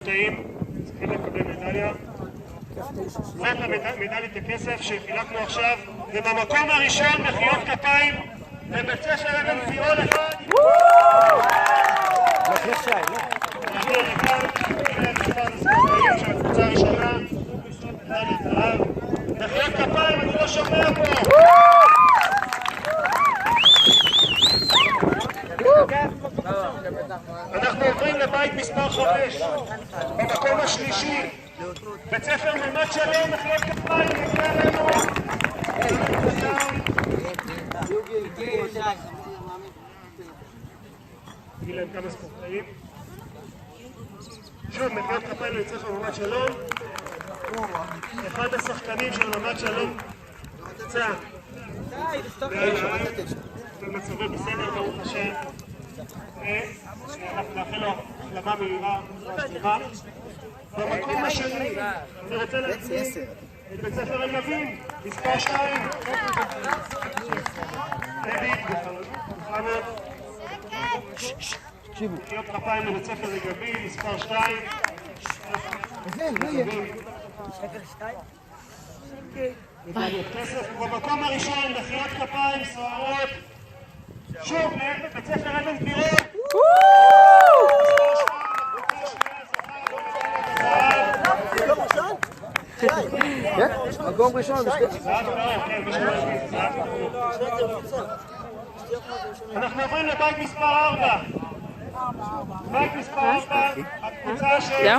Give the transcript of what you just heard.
הספורטאים צריכים לקבל מדליה. זאת המדליית הכסף שחילקנו עכשיו, ובמקום הראשון מחיאות כפיים לבית ספר אבן גבירול אחד. נעבור לכאן, הנה מספר הספורטאים של הקבוצה הראשונה, מדליית זהב. מחיאות כפיים, אני לא שומע פה. אנחנו עוברים לבית מספר 5, במקום השלישי, בית ספר ממד שלום, מחיאות כפיים, נקרא לנו. נגיד להם כמה ספורטאים. שוב, מחיאות כפיים לבית ספר ממד שלום. אחד השחקנים של ממד שלום נמצא במצבו בסדר, ברוך השם. נאחל לו החלמה מהירה, סליחה. במקום השני, אני רוצה להציג את בית ספר רגבים, מספר 2. דוד מוחמד. מחיאות כפיים לבית ספר רגבים, מספר 2. במקום הראשון, מחיאות כפיים סוערות. שוב, בית ספר אבן גבירול. מקום ראשון. אנחנו עוברים לבית מספר 4. בית מספר 4, הקבוצה של